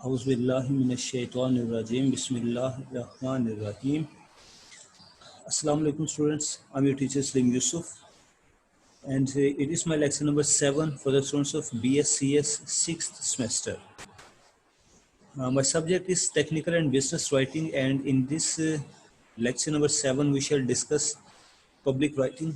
أعوذ بالله من الشيطان الرجيم بسم الله الرحمن الرحيم. Assalamu alaikum students, I'm your teacher Slim Yusuf and it is my lecture number 7 for the students of BSCS 6th semester. My subject is technical and business writing, and in this lecture number 7 we shall discuss public writing.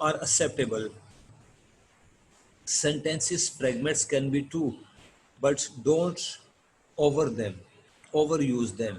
are acceptable. Sentences fragments can be too, but don't overuse them.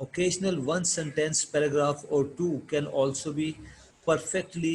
occasional one sentence paragraph or two can also be perfectly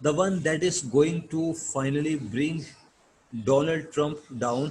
The one that is going to finally bring Donald Trump down.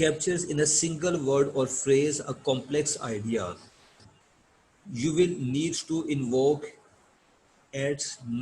captures in a single word or phrase a complex idea. You will need to invoke at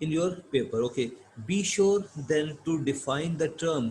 In your paper, okay, be sure then to define the term.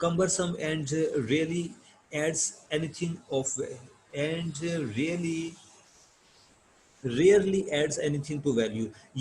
cumbersome and really adds anything of and really rarely adds anything to value.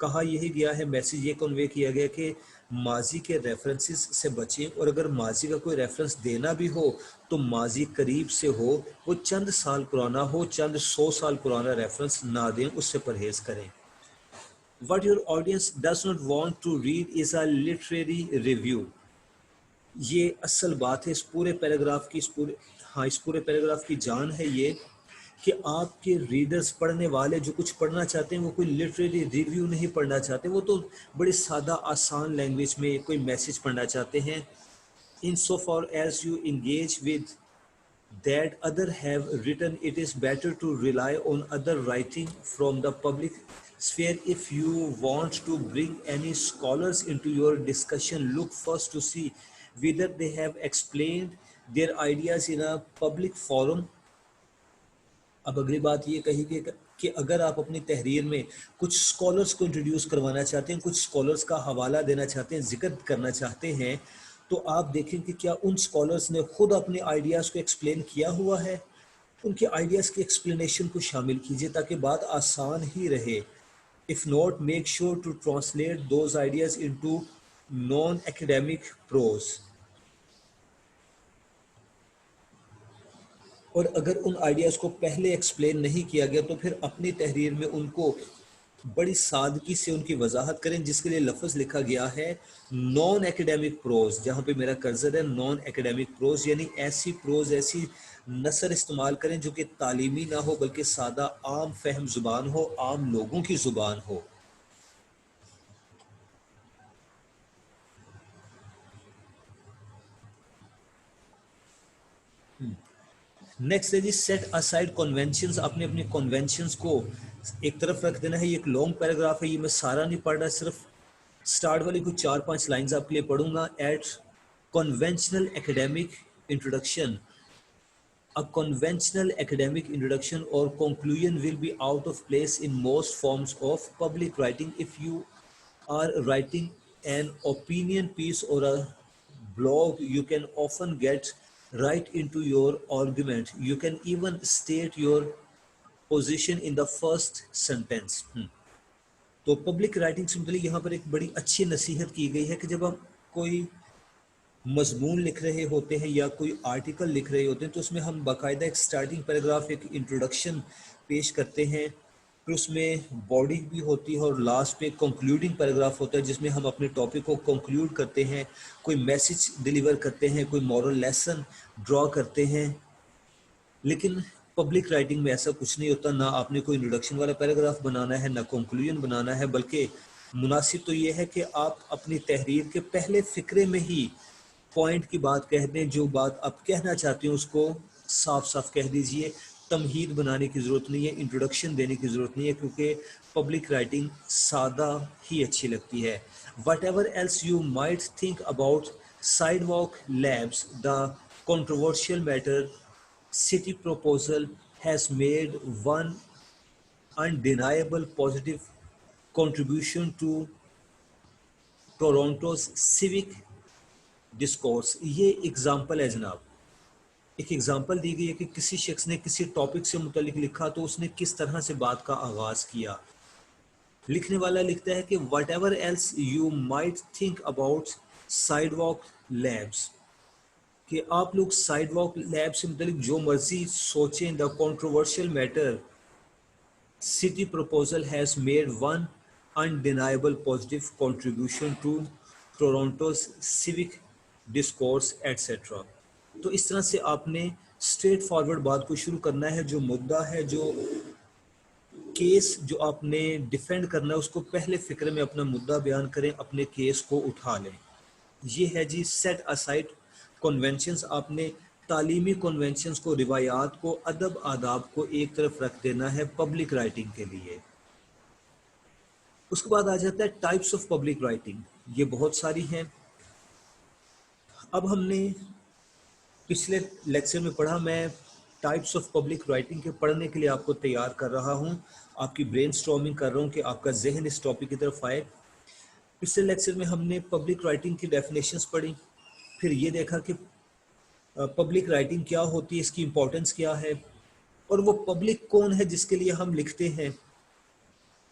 کہا یہی گیا ہے، message یہ کنوے کیا گیا کہ ماضی کے ریفرنسز سے بچیں، اور اگر ماضی کا کوئی ریفرنس دینا بھی ہو تو ماضی قریب سے ہو، وہ چند سال پرانا ہو، چند 100 سال پرانا ریفرنس نہ دیں، اس سے پرہیز کریں۔ What your audience does not want to read is a literary review۔ یہ اصل بات ہے اس پورے پیراگراف کی، اس پورے پیراگراف کی جان ہے یہ کہ آپ کے ریڈرز، پڑھنے والے جو کچھ پڑھنا چاہتے ہیں وہ کوئی لٹریری ریویو نہیں پڑھنا چاہتے، وہ تو بڑی سادہ آسان لینگویج میں کوئی میسیج پڑھنا چاہتے ہیں۔ In so far as you engage with that other have written, it is better to rely on other writing from the public sphere. If you want to bring any scholars into your discussion, look first to see whether they have explained their ideas in a public forum۔ اب اگلی بات یہ کہی کہ اگر آپ اپنی تحریر میں کچھ اسکالرس کو انٹروڈیوس کروانا چاہتے ہیں، کچھ اسکالرس کا حوالہ دینا چاہتے ہیں، ذکر کرنا چاہتے ہیں، تو آپ دیکھیں کہ کیا ان اسکالرس نے خود اپنے آئیڈیاز کو ایکسپلین کیا ہوا ہے۔ ان کے آئیڈیاز کی ایکسپلینیشن کو شامل کیجئے تاکہ بات آسان ہی رہے۔ If not, make sure to translate those ideas into non-academic prose۔ اور اگر ان آئیڈیاز کو پہلے ایکسپلین نہیں کیا گیا تو پھر اپنی تحریر میں ان کو بڑی سادگی سے ان کی وضاحت کریں، جس کے لیے لفظ لکھا گیا ہے نان ایکیڈیمک پروز، جہاں پہ میرا کرسر ہے، نان ایکیڈیمک پروز، یعنی ایسی پروز، ایسی نثر استعمال کریں جو کہ تعلیمی نہ ہو بلکہ سادہ عام فہم زبان ہو، عام لوگوں کی زبان ہو۔ نیکسٹ ہے جی سیٹ اسائڈ کنونشنز۔ اپنے اپنے کنونشنز کو ایک طرف رکھ دینا ہے۔ یہ ایک لانگ پیراگراف ہے، یہ میں سارا نہیں پڑھ رہا، صرف سٹارٹ والی کچھ 4-5 لائنز آپ کے لیے پڑھوں گا۔ At conventional academic introduction, a conventional academic introduction or conclusion will be out of place in most forms of public writing. If you are writing an opinion piece or a blog, you can often get right into your argument. You can even state your position in the first sentence۔ تو public writing سے متعلق یہاں پر ایک بڑی اچھی نصیحت کی گئی ہے کہ جب ہم کوئی مضمون لکھ رہے ہوتے ہیں یا کوئی آرٹیکل لکھ رہے ہوتے ہیں تو اس میں ہم باقاعدہ ایک سٹارٹنگ پیراگراف، ایک انٹروڈکشن پیش کرتے ہیں، پھر اس میں باڈی بھی ہوتی ہے اور لاسٹ پہ کنکلوڈنگ پیراگراف ہوتا ہے جس میں ہم اپنے ٹاپک کو کنکلوڈ کرتے ہیں، کوئی میسج ڈیلیور کرتے ہیں، کوئی مورل لیسن ڈرا کرتے ہیں۔ لیکن پبلک رائٹنگ میں ایسا کچھ نہیں ہوتا، نہ آپ نے کوئی انٹروڈکشن والا پیراگراف بنانا ہے، نہ کنکلوژن بنانا ہے، بلکہ مناسب تو یہ ہے کہ آپ اپنی تحریر کے پہلے فقرے میں ہی پوائنٹ کی بات کہہ دیں، جو بات آپ کہنا چاہتے ہیں اس کو صاف صاف کہہ دیجئے۔ تمہید بنانے کی ضرورت نہیں ہے، انٹروڈکشن دینے کی ضرورت نہیں ہے، کیونکہ پبلک رائٹنگ سادہ ہی اچھی لگتی ہے۔ Whatever else you might think about sidewalk labs, the controversial matter city proposal has made one undeniable positive contribution to Toronto's civic discourse. یہ اگزامپل ہے جناب، ایک اگزامپل دی گئی ہے کہ کسی شخص نے کسی ٹاپک سے متعلق لکھا تو اس نے کس طرح سے بات کا آغاز کیا۔ لکھنے والا لکھتا ہے کہ whatever else you might think about sidewalk labs, کہ آپ لوگ سائڈ واک لیب سے متعلق جو مرضی سوچیں، the controversial matter city proposal has made one undeniable positive contribution to Toronto's civic discourse etc۔ تو اس طرح سے آپ نے اسٹریٹ فارورڈ بات کو شروع کرنا ہے، جو مدعا ہے، جو کیس جو آپ نے ڈیفینڈ کرنا ہے، اس کو پہلے فکرے میں اپنا مدعا بیان کریں، اپنے کیس کو اٹھا لیں۔ یہ ہے جی سیٹ اسائڈ کنونشنز۔ آپ نے تعلیمی کنونشنز کو، روایات کو، ادب آداب کو ایک طرف رکھ دینا ہے پبلک رائٹنگ کے لیے۔ اس کے بعد آ جاتا ہے ٹائپس آف پبلک رائٹنگ۔ یہ بہت ساری ہیں۔ اب ہم نے پچھلے لیکچر میں پڑھا، میں ٹائپس آف پبلک رائٹنگ کے پڑھنے کے لیے آپ کو تیار کر رہا ہوں، آپ کی برین سٹارمنگ کر رہا ہوں کہ آپ کا ذہن اس ٹاپک کی طرف آئے۔ پچھلے لیکچر میں ہم نے پبلک رائٹنگ کی ڈیفینیشنز پڑھی، پھر یہ دیکھا کہ پبلک رائٹنگ کیا ہوتی ہے، اس کی امپورٹنس کیا ہے، اور وہ پبلک کون ہے جس کے لیے ہم لکھتے ہیں۔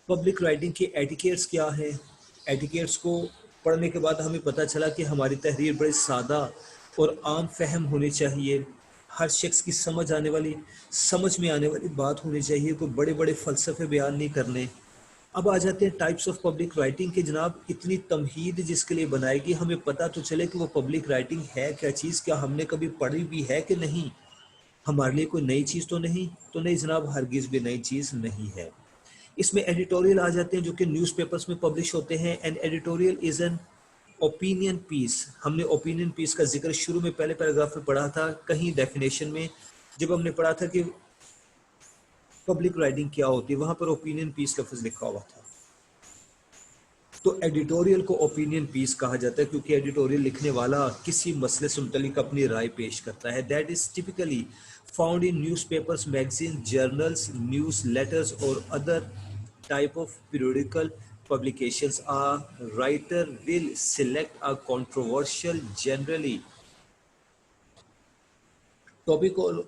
پبلک رائٹنگ کے ایٹیکیٹس کیا ہیں؟ ایٹیکیٹس کو پڑھنے کے بعد ہمیں پتہ چلا کہ ہماری تحریر بڑے سادہ اور عام فہم ہونی چاہیے، ہر شخص کی سمجھ میں آنے والی بات ہونی چاہیے، کوئی بڑے بڑے فلسفے بیان نہیں کرنے۔ اب آ جاتے ہیں ٹائپس آف پبلک رائٹنگ کے، جناب اتنی تمہید جس کے لیے بنائے گی ہمیں پتہ تو چلے کہ وہ پبلک رائٹنگ ہے کیا چیز، کیا ہم نے کبھی پڑھی بھی ہے کہ نہیں، ہمارے لیے کوئی نئی چیز تو نہیں جناب، ہرگز بھی نئی چیز نہیں ہے۔ اس میں ایڈیٹوریل آ جاتے ہیں جو کہ نیوز پیپرز میں پبلش ہوتے ہیں۔ And editorial is an opinion piece, ہم نے اوپینین پیس کا ذکر شروع میں پہلے پیراگراف میں پڑھا تھا، کہیں ڈیفینیشن میں جب ہم نے پڑھا تھا کہ پبلک رائٹنگ کیا ہوتی ہے، وہاں پر اوپینین پیس لفظ لکھا ہوا تھا۔ تو ایڈیٹوریل کو اوپینین پیس کہا جاتا ہے کیونکہ ایڈیٹوریل لکھنے والا کسی مسئلے سے متعلق اپنی رائے پیش کرتا ہے۔ That is typically found in news papers, magazine, journals, news letters اور other type of periodical publications. A writer will select a controversial, generally topical,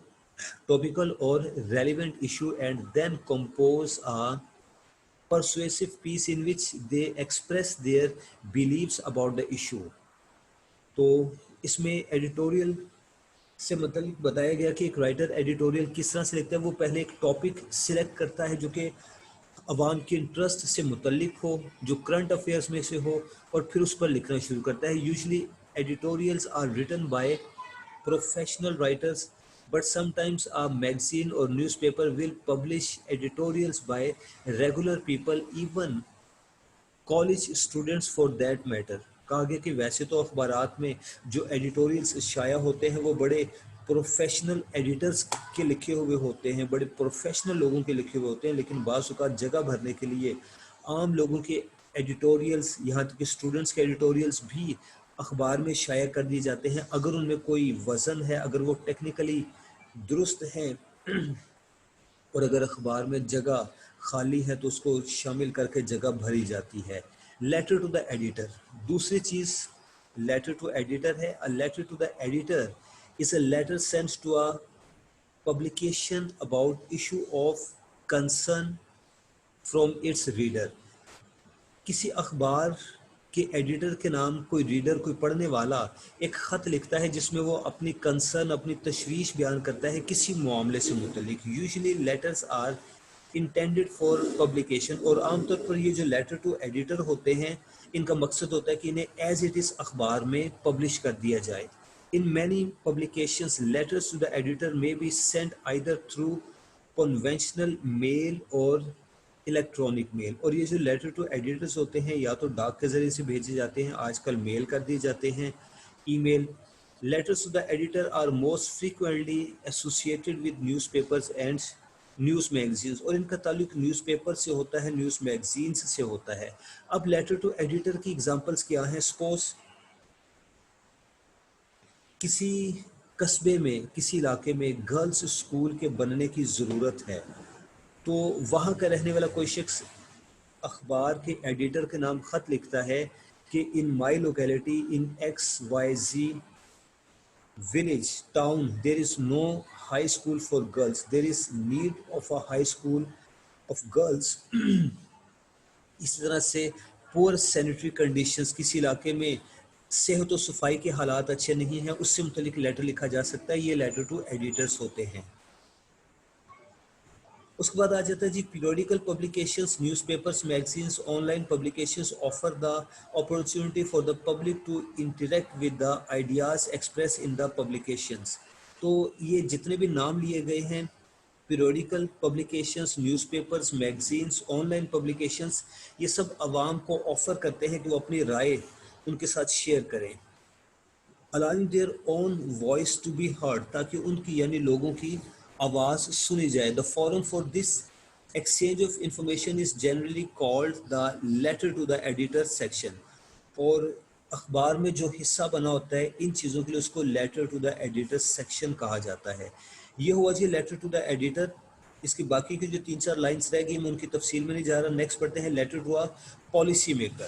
topical or relevant issue and then compose a persuasive piece in which they express their beliefs about the issue. تو اس میں editorial سے متعلق بتایا گیا کہ ایک writer editorial کس طرح سے لکھتا ہے، وہ پہلے ایک ٹاپک سلیکٹ کرتا ہے جو کہ عوام کے انٹرسٹ سے متعلق ہو، جو کرنٹ افیئرس میں سے ہو، اور پھر اس پر لکھنا شروع کرتا ہے۔ Usually editorials are written by professional writers but sometimes a magazine or newspaper will publish editorials by regular people, even college students for that matter. کہا گیا کہ ویسے تو اخبارات میں جو ایڈیٹوریلز شائع ہوتے ہیں وہ بڑے پروفیشنل ایڈیٹرز کے لکھے ہوئے ہوتے ہیں، بڑے پروفیشنل لوگوں کے لکھے ہوئے ہوتے ہیں، لیکن بعض اوقات جگہ بھرنے کے لیے عام لوگوں کے ایڈیٹوریلز، یہاں تک کہ اسٹوڈنٹس کے ایڈیٹوریلز بھی اخبار میں شائع کر دیے جاتے ہیں اگر ان میں کوئی وزن ہے، اگر وہ ٹیکنیکلی درست ہیں، اور اگر اخبار میں جگہ خالی ہے تو اس کو شامل کر کے جگہ بھری جاتی ہے۔ لیٹر ٹو دا ایڈیٹر، دوسری چیز لیٹر ٹو ایڈیٹر ہے۔ A letter to the editor is a letter sent to a publication about issue of concern from its reader۔ کسی اخبار کے ایڈیٹر کے نام کوئی ریڈر، کوئی پڑھنے والا ایک خط لکھتا ہے جس میں وہ اپنی کنسرن، اپنی تشویش بیان کرتا ہے کسی معاملے سے متعلق۔ Usually letters are intended for publication, اور عام طور پر یہ جو لیٹر ٹو ایڈیٹر ہوتے ہیں ان کا مقصد ہوتا ہے کہ انہیں ایز اٹ از اخبار میں پبلش کر دیا جائے۔ In many publications letters to the editor may be sent either through conventional mail اور الیکٹرانک میل، اور یہ جو لیٹر ٹو ایڈیٹرز ہوتے ہیں یا تو ڈاک کے ذریعے سے بھیجے جاتے ہیں، آج کل میل کر دیے جاتے ہیں، email. Letters to the editor are most frequently associated with newspapers and news magazines, اور ان کا تعلق نیوز پیپر سے ہوتا ہے، نیوز میگزینز سے ہوتا ہے۔ اب لیٹر ٹو ایڈیٹر کی ایگزامپلس کیا ہیں؟ سپوز کسی قصبے میں، کسی علاقے میں گرلز اسکول کے بننے کی ضرورت ہے، تو وہاں کا رہنے والا کوئی شخص اخبار کے ایڈیٹر کے نام خط لکھتا ہے کہ in my locality in X Y Z village town there is no high school for girls, there is need of a high school of girls. اسی طرح سے پور سینیٹری کنڈیشنز، کسی علاقے میں صحت و صفائی کے حالات اچھے نہیں ہیں، اس سے متعلق لیٹر لکھا جا سکتا ہے، یہ لیٹر ٹو ایڈیٹرز ہوتے ہیں۔ اس کے بعد آ جاتا ہے جی periodical publications, newspapers, magazines, online publications offer the opportunity for the public to interact with the ideas expressed in the publications. تو یہ جتنے بھی نام لیے گئے ہیں، periodical publications, newspapers, magazines, online publications, یہ سب عوام کو آفر کرتے ہیں کہ وہ اپنی رائے ان کے ساتھ شیئر کریں، allowing their own voice to be heard، تاکہ ان کی یعنی لوگوں کی آواز سنی جائے۔ The forum for this exchange of information is generally called the letter to the editor section، اور اخبار میں جو حصہ بنا ہوتا ہے ان چیزوں کے لیے اس کو letter to the editor section کہا جاتا ہے۔ یہ ہوا جی لیٹر ٹو دا ایڈیٹر۔ اس کی باقی کی جو 3-4 لائنس رہ گئی میں ان کی تفصیل میں نہیں جا رہا۔ نیکسٹ پڑھتے ہیں لیٹر ٹو پالیسی میکر۔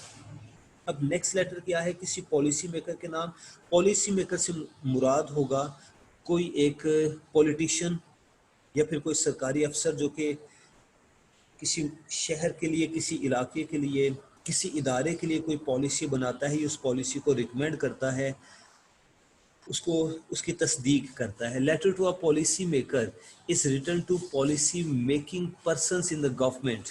اب نیکسٹ لیٹر کیا ہے؟ کسی پالیسی میکر کے نام۔ پالیسی میکر سے مراد ہوگا کوئی ایک پولیٹیشین یا پھر کوئی سرکاری افسر جو کہ کسی شہر کے لیے، کسی علاقے کے لیے، کسی ادارے کے لیے کوئی پالیسی بناتا ہے، یہ اس پالیسی کو ریکمینڈ کرتا ہے، اس کو اس کی تصدیق کرتا ہے. Letter to a policy maker is written to policy making persons in the government.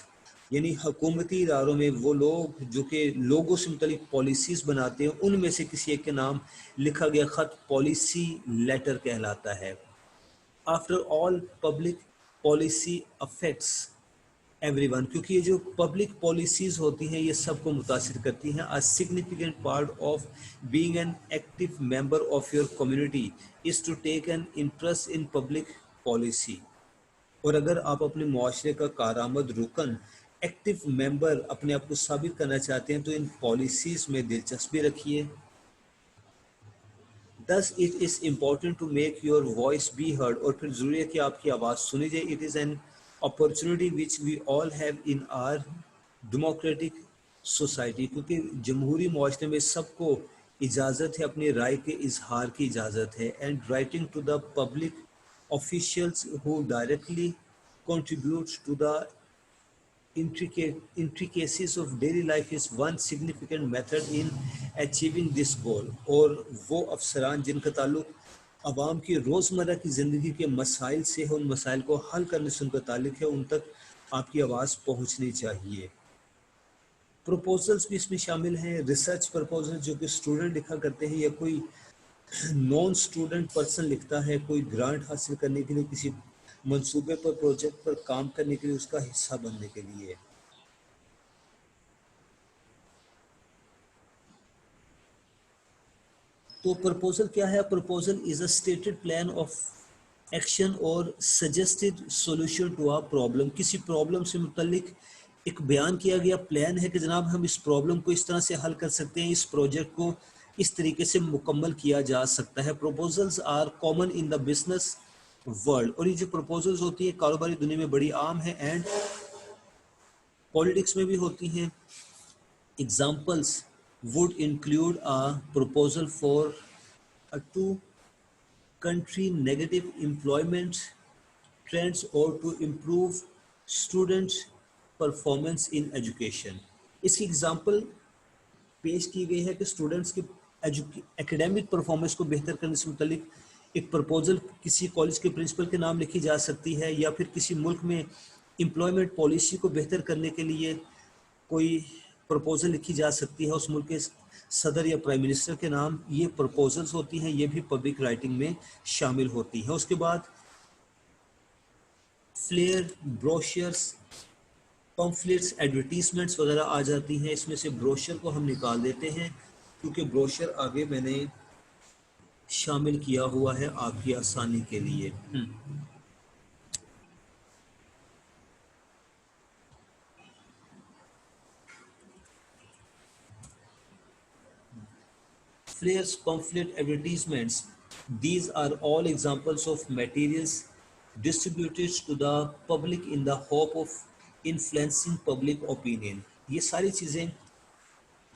یعنی حکومتی اداروں میں وہ لوگ جو کہ لوگوں سے متعلق پالیسیز بناتے ہیں، ان میں سے کسی ایک کے نام لکھا گیا خط پالیسی لیٹر کہلاتا ہے. After all public policy affects everyone, کیونکہ یہ جو پبلک پالیسیز ہوتی ہیں یہ سب کو متاثر کرتی ہیں. A significant part of being an active member of your community is to take an interest in public policy. اور اگر آپ اپنے معاشرے کا کارآمد رکن، ایکٹیو ممبر اپنے آپ کو ثابت کرنا چاہتے ہیں تو ان پالیسیز میں دلچسپی رکھیے. Thus it is important to make your voice be heard. اور پھر ضروری ہے کہ آپ کی آواز سنی جائے. It is an opportunity which we all have in our democratic society. کیونکہ جمہوری معاشرے میں سب کو اجازت ہے، اپنی رائے کے اظہار کی اجازت ہے. And writing to the public officials who directly contribute to the intricacies of daily life is one significant method in achieving this goal. اور وہ افسران جن کا تعلق عوام کی روزمرہ کی زندگی کے مسائل سے ہے، ان مسائل کو حل کرنے سے ان کا تعلق ہے، ان تک آپ کی آواز پہنچنی چاہیے. پروپوزلز بھی اس میں شامل ہیں. ریسرچ پروپوزل جو کہ اسٹوڈنٹ لکھا کرتے ہیں یا کوئی نان اسٹوڈنٹ پرسن لکھتا ہے، کوئی گرانٹ حاصل کرنے کے لیے، کسی منصوبے پر، پروجیکٹ پر کام کرنے کے لیے، اس کا حصہ بننے کے لیے. تو پرپوزل کیا ہے؟ Proposal is a stated plan of action اور suggested solution to a problem. کسی پرابلم سے متعلق ایک بیان کیا گیا پلان ہے کہ جناب ہم اس پرابلم کو اس طرح سے حل کر سکتے ہیں، اس پروجیکٹ کو اس طریقے سے مکمل کیا جا سکتا ہے. Proposals are common in the business world. اور یہ جو پروپوزلز ہوتی ہیں کاروباری دنیا میں بڑی عام ہیں، اینڈ پولیٹکس میں بھی ہوتی ہیں. Examples would include a proposal for a two-country negative employment trends or to improve student performance in education. اس کی ایگزامپل پیش کی گئی ہے کہ اسٹوڈنٹس کی ایکیڈیمک پرفارمنس کو بہتر کرنے سے متعلق ایک پرپوزل کسی کالج کے پرنسپل کے نام لکھی جا سکتی ہے، یا پھر کسی ملک میں امپلائمنٹ پالیسی کو بہتر کرنے کے لیے کوئی پرپوزل لکھی جا سکتی ہے اس ملک کے صدر یا پرائم منسٹر کے نام. یہ پرپوزلز ہوتی ہیں، یہ بھی پبلک رائٹنگ میں شامل ہوتی ہیں. اس کے بعد فلیئر، بروشرز، پمفلیٹس، ایڈورٹیزمنٹس وغیرہ آ جاتی ہیں. اس میں سے بروشر کو ہم نکال دیتے ہیں کیونکہ بروشر آگے میں نے شامل کیا ہوا ہے آپ کی آسانی کے لیے. Flyers, pamphlet, advertisements, these are all examples of materials distributed to the public in the hope of influencing public opinion. یہ ساری چیزیں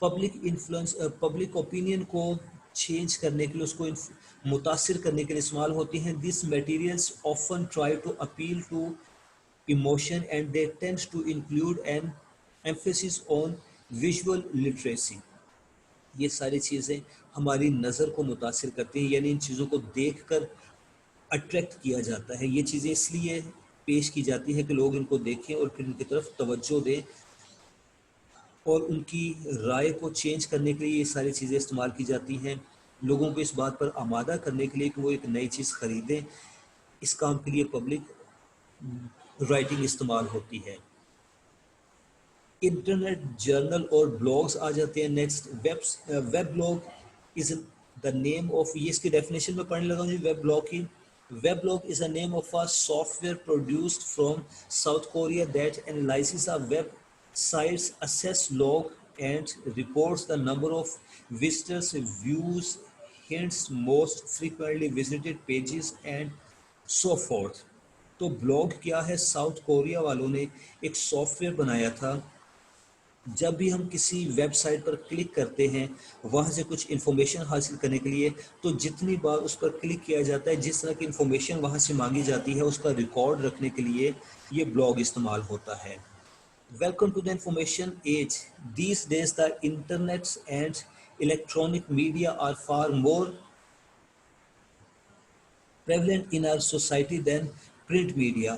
پبلک اوپینین کو چینج کرنے کے لیے، اس کو متاثر کرنے کے لیے استعمال ہوتی ہیں. These materials often try to appeal to emotion and they tend to include an emphasis on visual literacy. یہ ساری چیزیں ہماری نظر کو متاثر کرتی ہیں، یعنی ان چیزوں کو دیکھ کر اٹریکٹ کیا جاتا ہے. یہ چیزیں اس لیے پیش کی جاتی ہیں کہ لوگ ان کو دیکھیں اور پھر ان کی طرف توجہ دیں، اور ان کی رائے کو چینج کرنے کے لیے یہ ساری چیزیں استعمال کی جاتی ہیں، لوگوں کو اس بات پر آمادہ کرنے کے لیے کہ وہ ایک نئی چیز خریدیں. اس کام کے لیے پبلک رائٹنگ استعمال ہوتی ہے. انٹرنیٹ، جرنل اور بلاگز آ جاتے ہیں. Next web blog is the name of, یہ اس کی ڈیفینیشن میں پڑھنے لگا ہوں جی ویب بلاگ کی. Web blog is a name of a software produced from South Korea that analyses a websites, access log and reports the number of visitors, views, hints, most frequently visited pages and so forth. تو blog کیا ہے؟ South Korea والوں نے ایک soft where بنایا تھا. جب بھی ہم کسی ویب سائٹ پر کلک کرتے ہیں وہاں سے کچھ انفارمیشن حاصل کرنے کے لیے، تو جتنی بار اس پر کلک کیا جاتا ہے، جس طرح کی انفارمیشن وہاں سے مانگی جاتی ہے، اس کا ریکارڈ رکھنے کے لیے یہ بلاگ استعمال ہوتا ہے. Welcome to the information age. These days, the internet and electronic media are far more prevalent in our society than print media.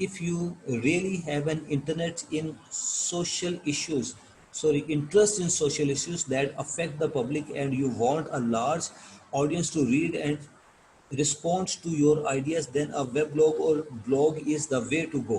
If you really have an internet in social issues, sorry, interest in social issues that affect the public and you want a large audience to read and respond to your ideas, then a web blog or blog is the way to go.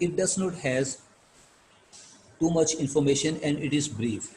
It does not has too much information and it is brief.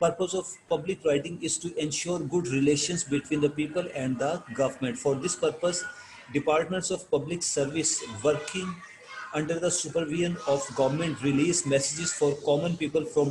purpose of public writing is to ensure good relations between the people and the government. For this purpose, departments of public service working under the supervision of government release messages for common people from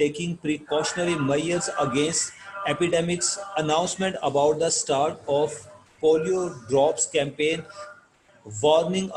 taking precautionary measures against epidemics, announcement about the start of polio drops campaign, warning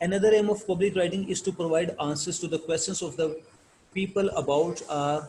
Another aim of public writing is to provide answers to the questions of the people about a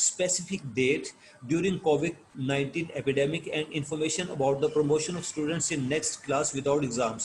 specific date during COVID-19 epidemic and information about the promotion of students in next class without exams.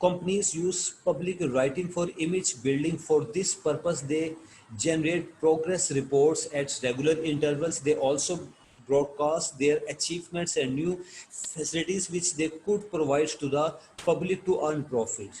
companies use public writing for image building. For this purpose, they generate progress reports at regular intervals. They also broadcast their achievements and new facilities which they could provide to the public to earn profit.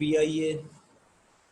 PIA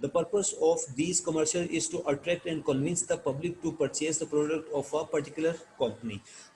The purpose of these commercials is to attract and convince the public to purchase the product of a particular company.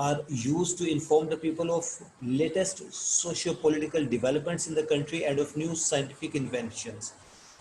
are used to inform the people of latest socio-political developments in the country and of new scientific inventions.